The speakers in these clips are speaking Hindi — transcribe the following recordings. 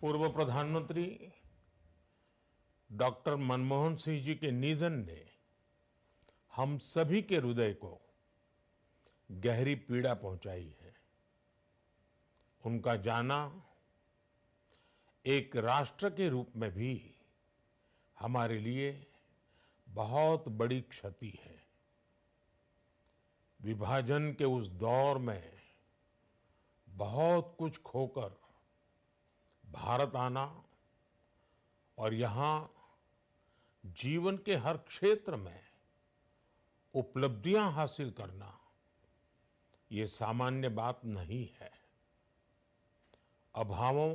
पूर्व प्रधानमंत्री डॉक्टर मनमोहन सिंह जी के निधन ने हम सभी के हृदय को गहरी पीड़ा पहुंचाई है। उनका जाना एक राष्ट्र के रूप में भी हमारे लिए बहुत बड़ी क्षति है। विभाजन के उस दौर में बहुत कुछ खोकर भारत आना और यहाँ जीवन के हर क्षेत्र में उपलब्धियां हासिल करना ये सामान्य बात नहीं है। अभावों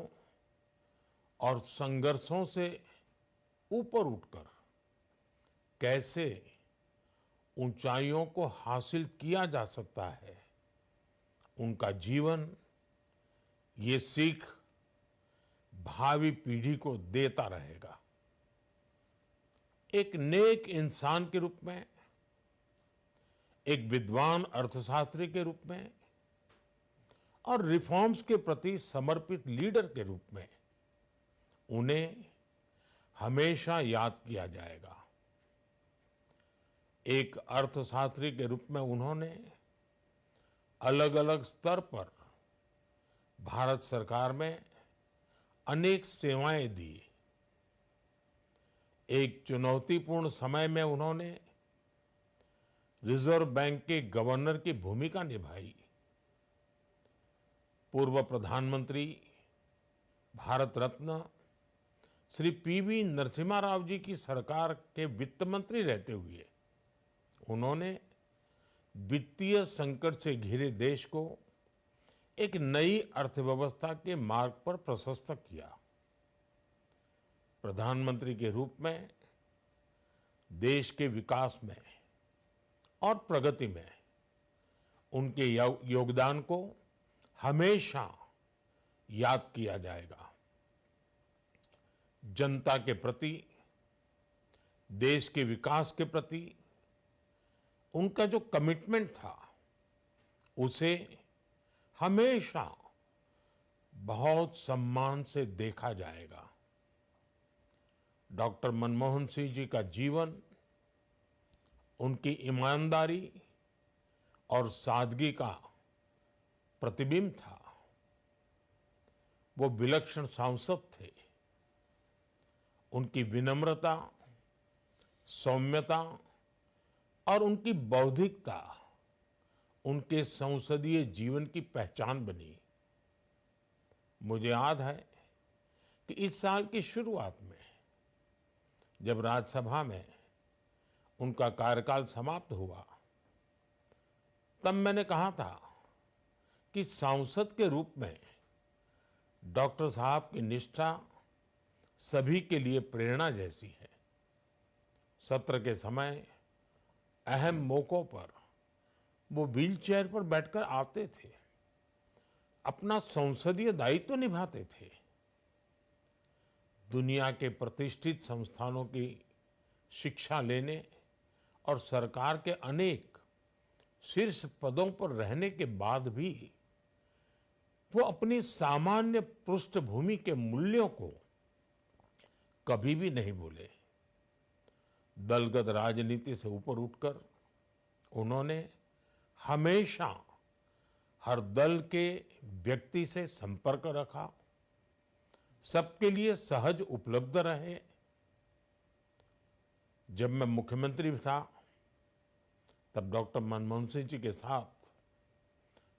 और संघर्षों से ऊपर उठकर कैसे ऊंचाइयों को हासिल किया जा सकता है, उनका जीवन ये सीख भावी पीढ़ी को देता रहेगा। एक नेक इंसान के रूप में, एक विद्वान अर्थशास्त्री के रूप में और रिफॉर्म्स के प्रति समर्पित लीडर के रूप में उन्हें हमेशा याद किया जाएगा। एक अर्थशास्त्री के रूप में उन्होंने अलग अलग स्तर पर भारत सरकार में अनेक सेवाएं दी। एक चुनौतीपूर्ण समय में उन्होंने रिजर्व बैंक के गवर्नर की भूमिका निभाई। पूर्व प्रधानमंत्री भारत रत्न श्री पीवी नरसिम्हा राव जी की सरकार के वित्त मंत्री रहते हुए उन्होंने वित्तीय संकट से घिरे देश को एक नई अर्थव्यवस्था के मार्ग पर प्रशस्त किया। प्रधानमंत्री के रूप में देश के विकास में और प्रगति में उनके योगदान को हमेशा याद किया जाएगा। जनता के प्रति, देश के विकास के प्रति उनका जो कमिटमेंट था उसे हमेशा बहुत सम्मान से देखा जाएगा। डॉक्टर मनमोहन सिंह जी का जीवन उनकी ईमानदारी और सादगी का प्रतिबिंब था। वो विलक्षण सांसद थे। उनकी विनम्रता, सौम्यता और उनकी बौद्धिकता उनके संसदीय जीवन की पहचान बनी। मुझे याद है कि इस साल की शुरुआत में जब राज्यसभा में उनका कार्यकाल समाप्त हुआ, तब मैंने कहा था कि सांसद के रूप में डॉक्टर साहब की निष्ठा सभी के लिए प्रेरणा जैसी है। सत्र के समय अहम मौकों पर वो व्हीलचेयर पर बैठकर आते थे, अपना संसदीय दायित्व निभाते थे। दुनिया के प्रतिष्ठित संस्थानों की शिक्षा लेने और सरकार के अनेक शीर्ष पदों पर रहने के बाद भी वो अपनी सामान्य पृष्ठभूमि के मूल्यों को कभी भी नहीं भूले। दलगत राजनीति से ऊपर उठकर उन्होंने हमेशा हर दल के व्यक्ति से संपर्क रखा, सबके लिए सहज उपलब्ध रहे। जब मैं मुख्यमंत्री था तब डॉक्टर मनमोहन सिंह जी के साथ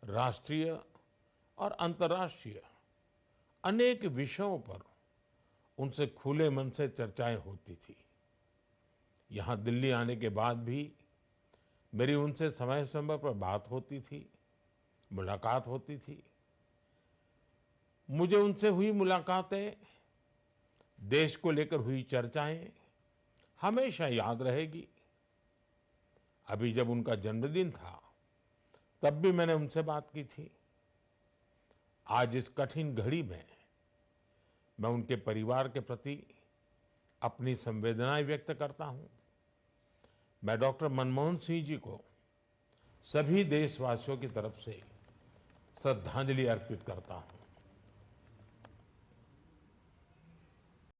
राष्ट्रीय और अंतर्राष्ट्रीय अनेक विषयों पर उनसे खुले मन से चर्चाएं होती थी। यहाँ दिल्ली आने के बाद भी मेरी उनसे समय समय पर बात होती थी, मुलाकात होती थी। मुझे उनसे हुई मुलाकातें, देश को लेकर हुई चर्चाएं हमेशा याद रहेगी। अभी जब उनका जन्मदिन था तब भी मैंने उनसे बात की थी। आज इस कठिन घड़ी में मैं उनके परिवार के प्रति अपनी संवेदनाएं व्यक्त करता हूं। मैं डॉक्टर मनमोहन सिंह जी को सभी देशवासियों की तरफ से श्रद्धांजलि अर्पित करता हूं।